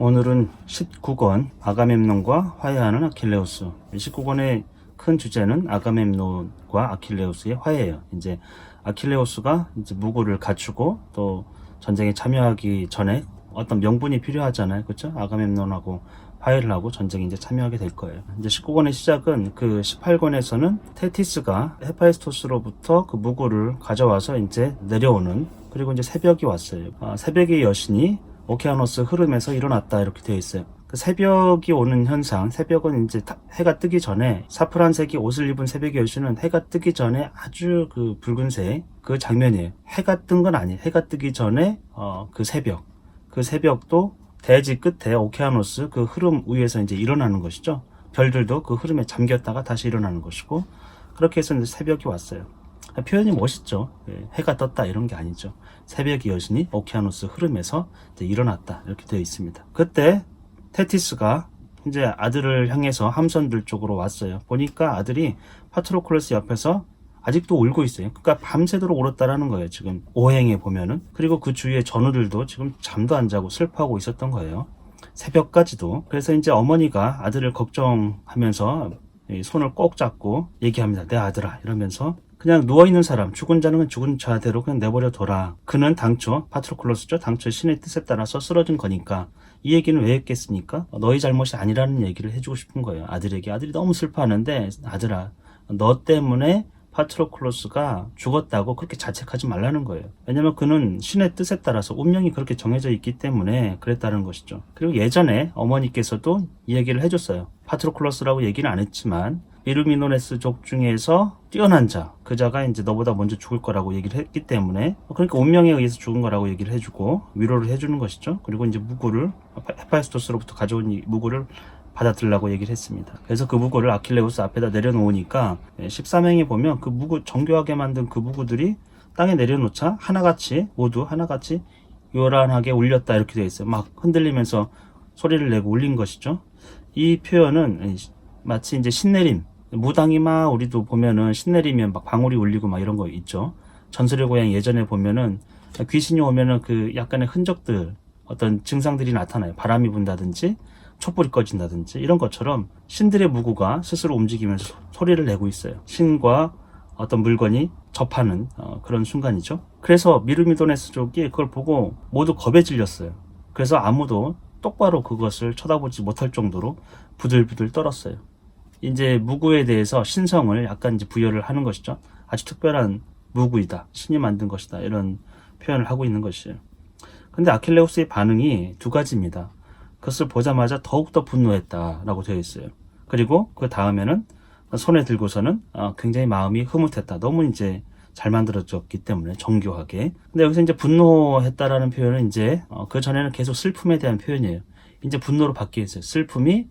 오늘은 19권 아가멤논과 화해하는 아킬레우스. 19권의 큰 주제는 아가멤논과 아킬레우스의 화해예요. 이제 아킬레우스가 이제 무구를 갖추고 또 전쟁에 참여하기 전에 어떤 명분이 필요하잖아요. 그렇죠? 아가멤논하고 화해를 하고 전쟁에 이제 참여하게 될 거예요. 이제 19권의 시작은 그 18권에서는 테티스가 헤파이스토스로부터 그 무구를 가져와서 이제 내려오는, 그리고 이제 새벽이 왔어요. 새벽의 여신이 오케아노스 흐름에서 일어났다, 이렇게 되어 있어요. 그 새벽이 오는 현상, 새벽은 이제 해가 뜨기 전에, 사프란색이 옷을 입은 새벽의 여신은 해가 뜨기 전에 아주 그 붉은색 그 장면이에요. 해가 뜬 건 아니에요. 해가 뜨기 전에 그 새벽도 대지 끝에 오케아노스 그 흐름 위에서 이제 일어나는 것이죠. 별들도 그 흐름에 잠겼다가 다시 일어나는 것이고, 그렇게 해서 이제 새벽이 왔어요. 표현이 멋있죠. 해가 떴다 이런 게 아니죠. 새벽의 여신이 오케아노스 흐름에서 이제 일어났다, 이렇게 되어 있습니다. 그때 테티스가 이제 아들을 향해서 함선들 쪽으로 왔어요. 보니까 아들이 파트로클로스 옆에서 아직도 울고 있어요. 그러니까 밤새도록 울었다라는 거예요. 지금 오행에 보면은. 그리고 그 주위에 전우들도 지금 잠도 안 자고 슬퍼하고 있었던 거예요. 새벽까지도. 그래서 이제 어머니가 아들을 걱정하면서 손을 꼭 잡고 얘기합니다. 내 아들아, 이러면서 그냥 누워있는 사람, 죽은 자는 죽은 자대로 그냥 내버려 둬라. 그는 당초, 파트로클로스죠. 당초 신의 뜻에 따라서 쓰러진 거니까 이 얘기는 왜 했겠습니까? 너희 잘못이 아니라는 얘기를 해주고 싶은 거예요. 아들에게. 아들이 너무 슬퍼하는데, 아들아, 너 때문에 파트로클로스가 죽었다고 그렇게 자책하지 말라는 거예요. 왜냐면 그는 신의 뜻에 따라서 운명이 그렇게 정해져 있기 때문에 그랬다는 것이죠. 그리고 예전에 어머니께서도 이 얘기를 해줬어요. 파트로클로스라고 얘기는 안 했지만 이루미노네스족 중에서 뛰어난 자, 그 자가 이제 너보다 먼저 죽을 거라고 얘기를 했기 때문에, 그러니까 운명에 의해서 죽은 거라고 얘기를 해주고 위로를 해주는 것이죠. 그리고 이제 무구를, 헤파이스토스로부터 가져온 이 무구를 받아들라고 얘기를 했습니다. 그래서 그 무구를 아킬레우스 앞에다 내려놓으니까 13행에 보면 그 무구, 정교하게 만든 그 무구들이 땅에 내려놓자 모두 하나같이 요란하게 울렸다, 이렇게 되어 있어요. 막 흔들리면서 소리를 내고 울린 것이죠. 이 표현은 마치 이제 신내림, 무당이 막, 우리도 보면은 신내리면 막 방울이 울리고 막 이런 거 있죠. 전설의 고향 예전에 보면은 귀신이 오면은 그 약간의 흔적들, 어떤 증상들이 나타나요. 바람이 분다든지 촛불이 꺼진다든지 이런 것처럼 신들의 무구가 스스로 움직이면서 소리를 내고 있어요. 신과 어떤 물건이 접하는 그런 순간이죠. 그래서 미르미도네스족이 그걸 보고 모두 겁에 질렸어요. 그래서 아무도 똑바로 그것을 쳐다보지 못할 정도로 부들부들 떨었어요. 이제 무구에 대해서 신성을 약간 이제 부여를 하는 것이죠. 아주 특별한 무구이다, 신이 만든 것이다, 이런 표현을 하고 있는 것이에요. 근데 아킬레우스의 반응이 두 가지입니다. 그것을 보자마자 더욱더 분노했다라고 되어 있어요. 그리고 그 다음에는 손에 들고서는 굉장히 마음이 흐뭇했다. 너무 이제 잘 만들어졌기 때문에 정교하게. 근데 여기서 이제 분노했다라는 표현은 이제 그 전에는 계속 슬픔에 대한 표현이에요. 이제 분노로 바뀌었어요. 슬픔이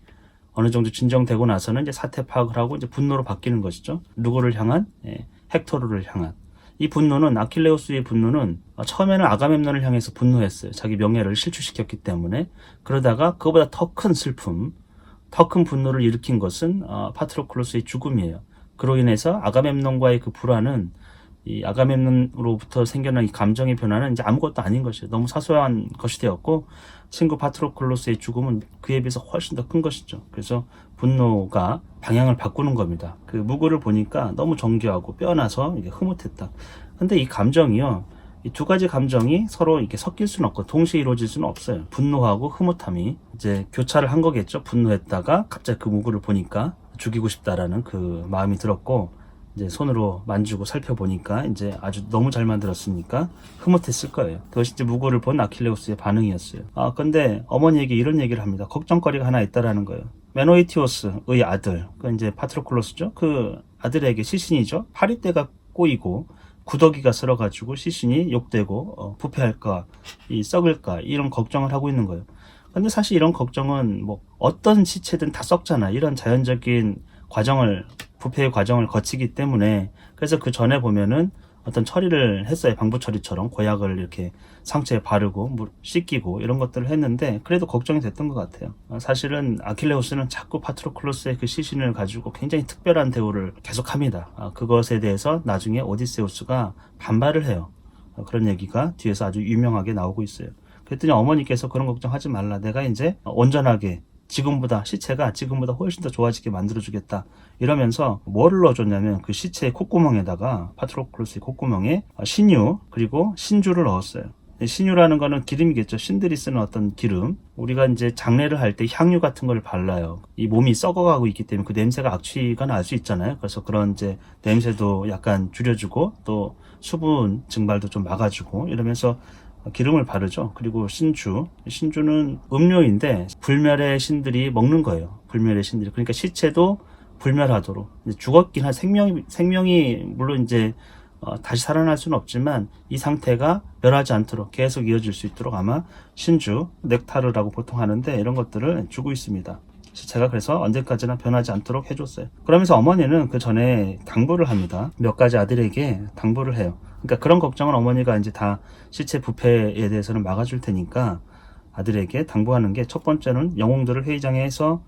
어느 정도 진정되고 나서는 이제 사태 파악을 하고 이제 분노로 바뀌는 것이죠. 누구를 향한? 헥토르를 향한. 이 분노는, 아킬레우스의 분노는 처음에는 아가멤논을 향해서 분노했어요. 자기 명예를 실추시켰기 때문에. 그러다가 그거보다 더 큰 슬픔, 더 큰 분노를 일으킨 것은 파트로클로스의 죽음이에요. 그로 인해서 아가멤논과의 그 불화는, 이 아가멤논으로부터 생겨난 이 감정의 변화는 이제 아무것도 아닌 것이에요. 너무 사소한 것이 되었고, 친구 파트로클로스의 죽음은 그에 비해서 훨씬 더 큰 것이죠. 그래서 분노가 방향을 바꾸는 겁니다. 그 무구를 보니까 너무 정교하고 뼈나서 이게 흐뭇했다. 근데 이 감정이요, 이 두 가지 감정이 서로 이렇게 섞일 수는 없고 동시에 이루어질 수는 없어요. 분노하고 흐뭇함이 이제 교차를 한 거겠죠. 분노했다가 갑자기 그 무구를 보니까 죽이고 싶다라는 그 마음이 들었고, 이제 손으로 만지고 살펴보니까 이제 아주 너무 잘 만들었으니까 흐뭇했을 거예요. 그것이 이제 무구를 본 아킬레우스의 반응이었어요. 근데 어머니에게 이런 얘기를 합니다. 걱정거리가 하나 있다라는 거예요. 메노이티오스의 아들, 그 이제 파트로클로스죠. 그 아들에게 시신이죠. 파리떼가 꼬이고 구더기가 쓸어가지고 시신이 욕되고 부패할까, 썩을까, 이런 걱정을 하고 있는 거예요. 근데 사실 이런 걱정은 뭐 어떤 시체든 다 썩잖아. 이런 자연적인 부패의 과정을 거치기 때문에. 그래서 그 전에 보면은 어떤 처리를 했어요. 방부 처리처럼 고약을 이렇게 상처에 바르고 씻기고 이런 것들을 했는데, 그래도 걱정이 됐던 것 같아요. 사실은 아킬레우스는 자꾸 파트로클로스의 그 시신을 가지고 굉장히 특별한 대우를 계속합니다. 그것에 대해서 나중에 오디세우스가 반발을 해요. 그런 얘기가 뒤에서 아주 유명하게 나오고 있어요. 그랬더니 어머니께서 그런 걱정하지 말라. 내가 이제 온전하게 시체가 지금보다 훨씬 더 좋아지게 만들어주겠다. 이러면서 뭐를 넣어줬냐면 그 시체의 콧구멍에다가 파트로클로스의 콧구멍에 신유 그리고 신주를 넣었어요. 신유라는 거는 기름이겠죠. 신들이 쓰는 어떤 기름. 우리가 이제 장례를 할 때 향유 같은 걸 발라요. 이 몸이 썩어가고 있기 때문에 그 냄새가 악취가 날 수 있잖아요. 그래서 그런 이제 냄새도 약간 줄여주고 또 수분 증발도 좀 막아주고 이러면서 기름을 바르죠. 그리고 신주는 음료인데 불멸의 신들이 먹는 거예요. 불멸의 신들이. 그러니까 시체도 불멸하도록. 죽었긴 한 생명이 물론 이제 다시 살아날 수는 없지만 이 상태가 멸하지 않도록 계속 이어질 수 있도록 아마 신주, 넥타르라고 보통 하는데 이런 것들을 주고 있습니다. 제가 그래서 언제까지나 변하지 않도록 해줬어요. 그러면서 어머니는 그 전에 당부를 합니다. 몇 가지 아들에게 당부를 해요. 그러니까 그런 걱정은 어머니가 이제 다 시체 부패에 대해서는 막아줄 테니까 아들에게 당부하는 게 첫 번째는 영웅들을 회의장에서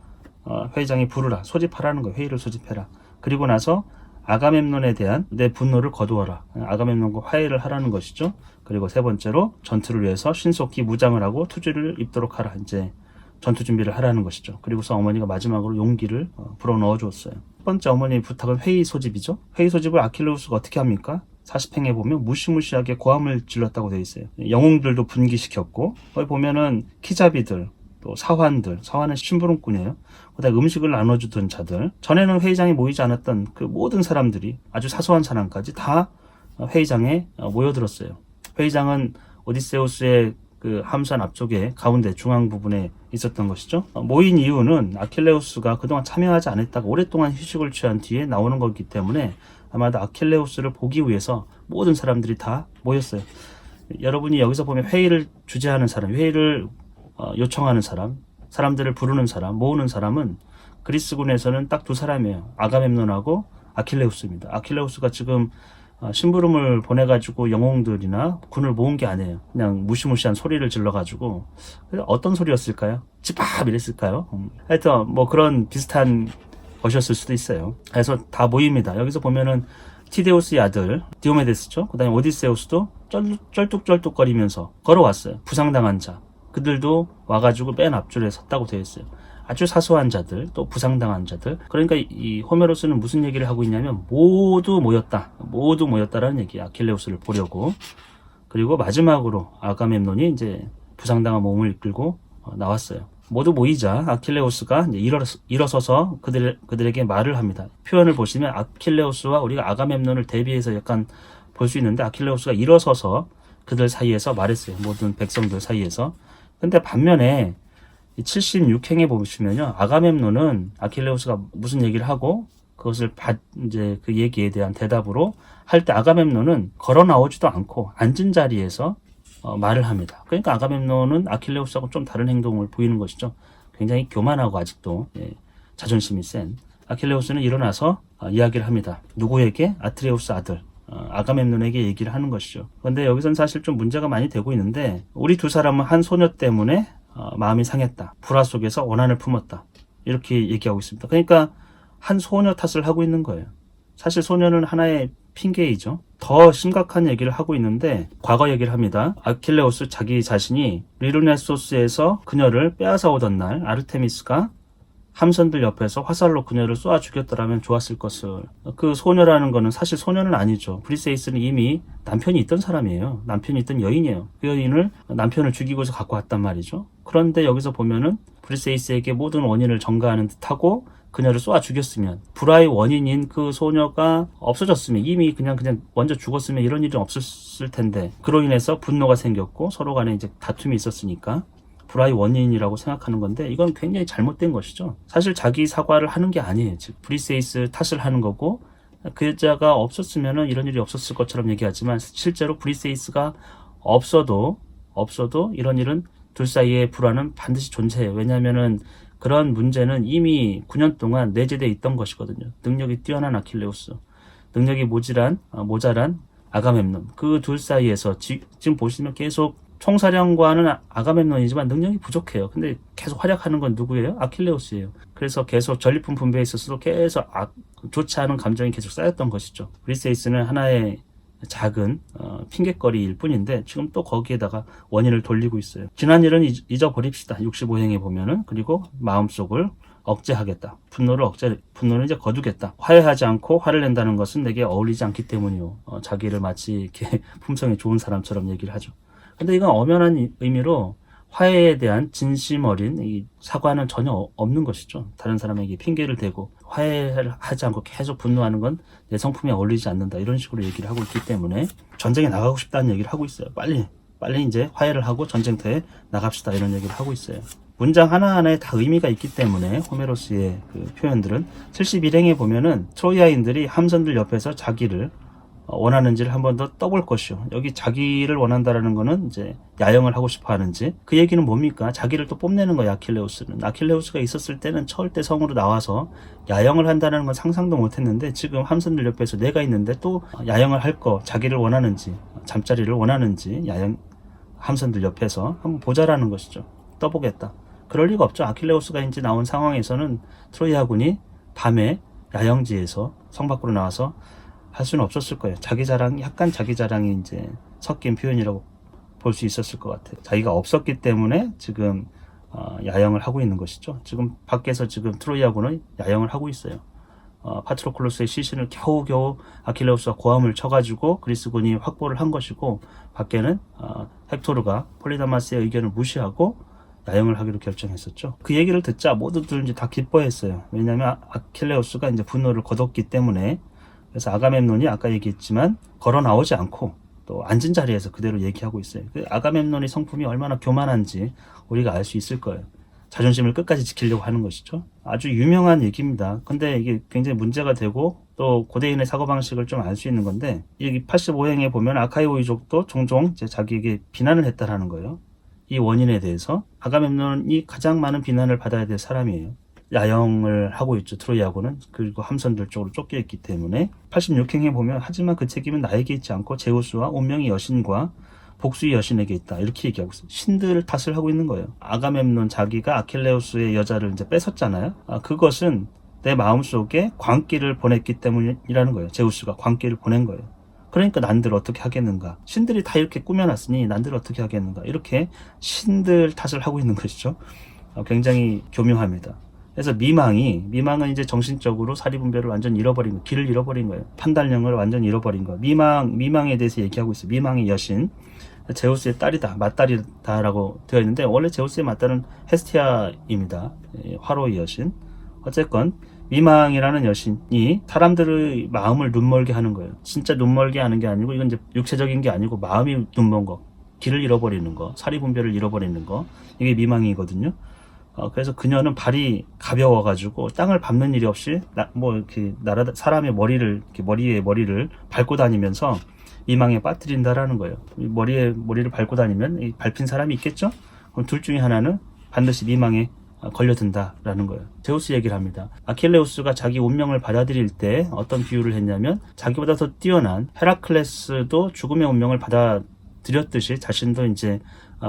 회의장에 부르라, 소집하라는 거예요. 회의를 소집해라. 그리고 나서 아가멤논에 대한 내 분노를 거두어라. 아가멤논과 화해를 하라는 것이죠. 그리고 세 번째로 전투를 위해서 신속히 무장을 하고 투지를 입도록 하라. 이제 전투 준비를 하라는 것이죠. 그리고서 어머니가 마지막으로 용기를 불어넣어 줬어요. 첫 번째 어머니의 부탁은 회의 소집이죠. 회의 소집을 아킬레우스가 어떻게 합니까? 사시팽에 보면 무시무시하게 고함을 질렀다고 되어 있어요. 영웅들도 분기시켰고 거기 보면은 키자비들 또 사환은 심부름꾼이에요. 그다음에 음식을 나눠주던 자들, 전에는 회의장에 모이지 않았던 그 모든 사람들이 아주 사소한 사람까지 다 회의장에 모여들었어요. 회의장은 오디세우스의 그 함선 앞쪽에 가운데 중앙 부분에 있었던 것이죠. 모인 이유는 아킬레우스가 그동안 참여하지 않았다가 오랫동안 휴식을 취한 뒤에 나오는 거기 때문에 아마도 아킬레우스를 보기 위해서 모든 사람들이 다 모였어요. 여러분이 여기서 보면 회의를 주재하는 사람, 회의를 요청하는 사람, 사람들을 부르는 사람, 모으는 사람은 그리스군에서는 딱 두 사람이에요. 아가멤논하고 아킬레우스입니다. 아킬레우스가 지금 심부름을 보내가지고 영웅들이나 군을 모은 게 아니에요. 그냥 무시무시한 소리를 질러가지고 어떤 소리였을까요? 집합 이랬을까요? 하여튼 뭐 그런 비슷한 것이었을 수도 있어요. 그래서 다 모입니다. 여기서 보면은 티데우스의 아들 디오메데스죠. 그 다음에 오디세우스도 쩔뚝쩔뚝거리면서 걸어왔어요. 부상당한 자. 그들도 와가지고 맨 앞줄에 섰다고 되어 있어요. 아주 사소한 자들, 또 부상당한 자들. 그러니까 이 호메로스는 무슨 얘기를 하고 있냐면 모두 모였다라는 얘기야. 아킬레우스를 보려고. 그리고 마지막으로 아가멤논이 이제 부상당한 몸을 이끌고 나왔어요. 모두 모이자 아킬레우스가 이제 일어서서 그들에게 말을 합니다. 표현을 보시면 아킬레우스와 우리가 아가멤논을 대비해서 약간 볼 수 있는데 아킬레우스가 일어서서 그들 사이에서 말했어요. 모든 백성들 사이에서. 근데 반면에 76행에 보시면요. 아가멤논은 아킬레우스가 무슨 얘기를 하고 그것을 이제 그 얘기에 대한 대답으로 할 때 아가멤논은 걸어 나오지도 않고 앉은 자리에서 말을 합니다. 그러니까 아가멤논은 아킬레우스하고 좀 다른 행동을 보이는 것이죠. 굉장히 교만하고 아직도 자존심이 센 아킬레우스는 일어나서 이야기를 합니다. 누구에게? 아트레우스 아들 아가멤논에게 얘기를 하는 것이죠. 그런데 여기선 사실 좀 문제가 많이 되고 있는데 우리 두 사람은 한 소녀 때문에 마음이 상했다. 불화 속에서 원한을 품었다. 이렇게 얘기하고 있습니다. 그러니까 한 소녀 탓을 하고 있는 거예요. 사실 소녀는 하나의 핑계이죠. 더 심각한 얘기를 하고 있는데 과거 얘기를 합니다. 아킬레우스 자기 자신이 리루네소스에서 그녀를 빼앗아 오던 날 아르테미스가 함선들 옆에서 화살로 그녀를 쏘아 죽였더라면 좋았을 것을. 그 소녀라는 거는 사실 소녀는 아니죠. 브리세이스는 이미 남편이 있던 사람이에요. 남편이 있던 여인이에요. 그 여인을 남편을 죽이고서 갖고 왔단 말이죠. 그런데 여기서 보면은 브리세이스에게 모든 원인을 전가하는 듯하고 그녀를 쏘아 죽였으면 불화의 원인인 그 소녀가 없어졌으면 이미 그냥 먼저 죽었으면 이런 일은 없었을 텐데 그로 인해서 분노가 생겼고 서로 간에 이제 다툼이 있었으니까 불화의 원인이라고 생각하는 건데 이건 굉장히 잘못된 것이죠. 사실 자기 사과를 하는 게 아니에요. 즉 브리세이스 탓을 하는 거고 그 여자가 없었으면 이런 일이 없었을 것처럼 얘기하지만 실제로 브리세이스가 없어도 이런 일은 둘 사이의 불화는 반드시 존재해요. 왜냐하면은 그런 문제는 이미 9년 동안 내재되어 있던 것이거든요. 능력이 뛰어난 아킬레우스, 능력이 모자란 아가멤논 그 둘 사이에서 지금 보시면 계속 총사령관은 아가멤논이지만 능력이 부족해요. 근데 계속 활약하는 건 누구예요? 아킬레우스예요. 그래서 계속 전리품 분배에 있어서도 계속 좋지 않은 감정이 계속 쌓였던 것이죠. 브리세이스는 하나의 작은 핑곗거리일 뿐인데 지금 또 거기에다가 원인을 돌리고 있어요. 지난 일은 잊어버립시다. 65행에 보면은. 그리고 마음속을 억제하겠다. 분노는 이제 거두겠다. 화해하지 않고 화를 낸다는 것은 내게 어울리지 않기 때문이요. 자기를 마치 이렇게 품성이 좋은 사람처럼 얘기를 하죠. 근데 이건 엄연한 의미로 화해에 대한 진심 어린 이 사과는 전혀 없는 것이죠. 다른 사람에게 핑계를 대고 화해를 하지 않고 계속 분노하는 건 내 성품에 어울리지 않는다. 이런 식으로 얘기를 하고 있기 때문에 전쟁에 나가고 싶다는 얘기를 하고 있어요. 빨리 이제 화해를 하고 전쟁터에 나갑시다. 이런 얘기를 하고 있어요. 문장 하나하나에 다 의미가 있기 때문에 호메로스의 그 표현들은 71행에 보면은 트로이아인들이 함선들 옆에서 자기를 원하는지를 한 번 더 떠볼 것이요. 여기 자기를 원한다라는 거는 이제 야영을 하고 싶어 하는지, 그 얘기는 뭡니까? 자기를 또 뽐내는 거야. 아킬레우스는. 아킬레우스가 있었을 때는 철대 성으로 나와서 야영을 한다는 건 상상도 못 했는데 지금 함선들 옆에서 내가 있는데 또 야영을 할 거, 자기를 원하는지, 잠자리를 원하는지, 야영 함선들 옆에서 한번 보자라는 것이죠. 떠보겠다. 그럴 리가 없죠. 아킬레우스가 이제 나온 상황에서는 트로이아군이 밤에 야영지에서 성 밖으로 나와서 할 수는 없었을 거예요. 약간 자기 자랑이 이제 섞인 표현이라고 볼 수 있었을 것 같아요. 자기가 없었기 때문에 지금 야영을 하고 있는 것이죠. 지금 밖에서 지금 트로이아군은 야영을 하고 있어요. 파트로클로스의 시신을 겨우겨우 아킬레우스가 고함을 쳐가지고 그리스군이 확보를 한 것이고, 밖에는 헥토르가 폴리다마스의 의견을 무시하고 야영을 하기로 결정했었죠. 그 얘기를 듣자 모두들 이제 다 기뻐했어요. 왜냐하면 아킬레우스가 이제 분노를 거뒀기 때문에. 그래서 아가멤논이 아까 얘기했지만 걸어 나오지 않고 또 앉은 자리에서 그대로 얘기하고 있어요. 아가멤논의 성품이 얼마나 교만한지 우리가 알 수 있을 거예요. 자존심을 끝까지 지키려고 하는 것이죠. 아주 유명한 얘기입니다. 근데 이게 굉장히 문제가 되고 또 고대인의 사고방식을 좀 알 수 있는 건데, 이 85행에 보면 아카이오이족도 종종 이제 자기에게 비난을 했다라는 거예요. 이 원인에 대해서 아가멤논이 가장 많은 비난을 받아야 될 사람이에요. 야영을 하고 있죠. 트로이아군은. 그리고 함선들 쪽으로 쫓겨 있기 때문에. 86행에 보면 하지만 그 책임은 나에게 있지 않고 제우스와 운명의 여신과 복수의 여신에게 있다. 이렇게 얘기하고 있어요. 신들 탓을 하고 있는 거예요. 아가멤논 자기가 아킬레우스의 여자를 이제 뺏었잖아요. 그것은 내 마음속에 광기를 보냈기 때문이라는 거예요. 제우스가 광기를 보낸 거예요. 그러니까 난들 어떻게 하겠는가. 신들이 다 이렇게 꾸며놨으니 난들 어떻게 하겠는가. 이렇게 신들 탓을 하고 있는 것이죠. 굉장히 교묘합니다. 그래서 미망은 이제 정신적으로 사리분별을 완전 잃어버린 거, 길을 잃어버린 거예요. 판단력을 완전 잃어버린 거. 미망에 대해서 얘기하고 있어요. 미망의 여신. 제우스의 딸이다, 맏딸이다라고 되어 있는데, 원래 제우스의 맏딸은 헤스티아입니다. 화로의 여신. 어쨌건, 미망이라는 여신이 사람들의 마음을 눈멀게 하는 거예요. 진짜 눈멀게 하는 게 아니고, 이건 이제 육체적인 게 아니고, 마음이 눈먼 거. 길을 잃어버리는 거, 사리분별을 잃어버리는 거. 이게 미망이거든요. 그래서 그녀는 발이 가벼워가지고 땅을 밟는 일이 없이 사람의 머리에 머리를 밟고 다니면서 미망에 빠뜨린다라는 거예요. 머리를 밟고 다니면 밟힌 사람이 있겠죠? 그럼 둘 중에 하나는 반드시 미망에 걸려든다라는 거예요. 제우스 얘기를 합니다. 아킬레우스가 자기 운명을 받아들일 때 어떤 비유를 했냐면, 자기보다 더 뛰어난 헤라클레스도 죽음의 운명을 받아들였듯이 자신도 이제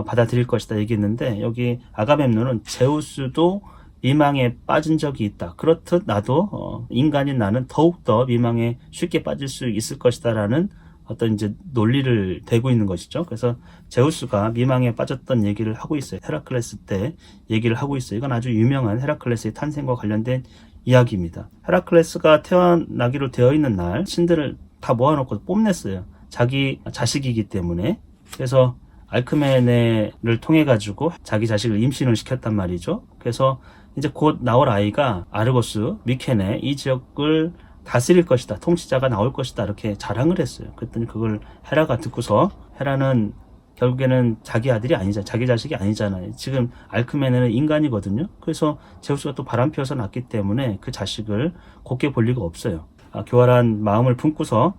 받아들일 것이다 얘기했는데, 여기 아가멤논은 제우스도 미망에 빠진 적이 있다. 그렇듯 나도 인간인 나는 더욱더 미망에 쉽게 빠질 수 있을 것이다 라는 어떤 이제 논리를 대고 있는 것이죠. 그래서 제우스가 미망에 빠졌던 얘기를 하고 있어요. 헤라클레스 때 얘기를 하고 있어요. 이건 아주 유명한 헤라클레스의 탄생과 관련된 이야기입니다. 헤라클레스가 태어나기로 되어 있는 날 신들을 다 모아놓고 뽐냈어요. 자기 자식이기 때문에. 그래서 알크메네를 통해 가지고 자기 자식을 임신을 시켰단 말이죠. 그래서 이제 곧 나올 아이가 아르고스, 미케네 이 지역을 다스릴 것이다, 통치자가 나올 것이다, 이렇게 자랑을 했어요. 그랬더니 그걸 헤라가 듣고서, 헤라는 결국에는 자기 아들이 아니잖아요. 자기 자식이 아니잖아요. 지금 알크메네는 인간이거든요. 그래서 제우스가 또 바람 피워서 낳기 때문에 그 자식을 곱게 볼 리가 없어요. 교활한 마음을 품고서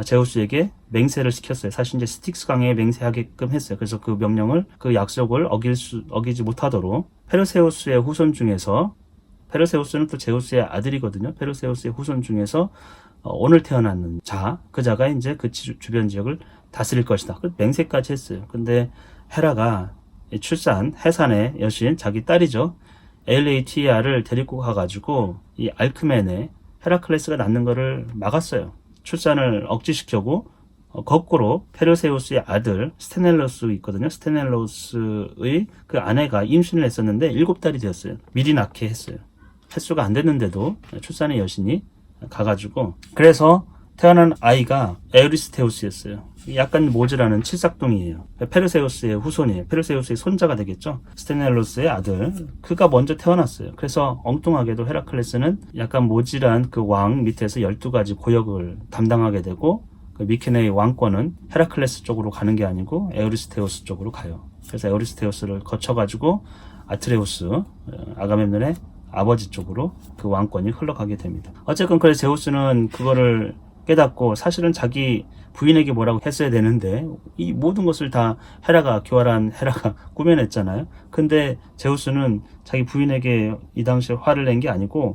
제우스에게 맹세를 시켰어요. 사실 이제 스틱스 강에 맹세하게끔 했어요. 그래서 그 명령을, 그 약속을 어기지 못하도록 페르세우스의 후손 중에서, 페르세우스는 또 제우스의 아들이거든요. 페르세우스의 후손 중에서 오늘 태어났는 그 자가 이제 그 주변 지역을 다스릴 것이다. 그 맹세까지 했어요. 근데 헤라가 해산의 여신, 자기 딸이죠, 엘레이티아를 데리고 가가지고 이 알크메네, 헤라클레스가 낳는 거를 막았어요. 출산을 억지시키고 거꾸로 페르세우스의 아들 스테넬로스 있거든요. 스테넬로스의 그 아내가 임신을 했었는데 7달이 되었어요. 미리 낳게 했어요. 횟수가 안 됐는데도 출산의 여신이 가가지고, 그래서 태어난 아이가 에우리스테우스였어요. 약간 모질하는 칠삭둥이에요. 페르세우스의 후손이에요. 페르세우스의 손자가 되겠죠. 스테넬로스의 아들, 그가 먼저 태어났어요. 그래서 엉뚱하게도 헤라클레스는 약간 모질한 그 왕 밑에서 12가지 고역을 담당하게 되고, 그 미케네의 왕권은 헤라클레스 쪽으로 가는 게 아니고 에우리스테우스 쪽으로 가요. 그래서 에우리스테우스를 거쳐가지고 아트레우스, 아가멤논의 아버지 쪽으로 그 왕권이 흘러가게 됩니다. 어쨌건 그래서 제우스는 그거를 깨닫고, 사실은 자기 부인에게 뭐라고 했어야 되는데 이 모든 것을 다 헤라가, 교활한 헤라가 꾸며냈잖아요. 근데 제우스는 자기 부인에게 이 당시에 화를 낸 게 아니고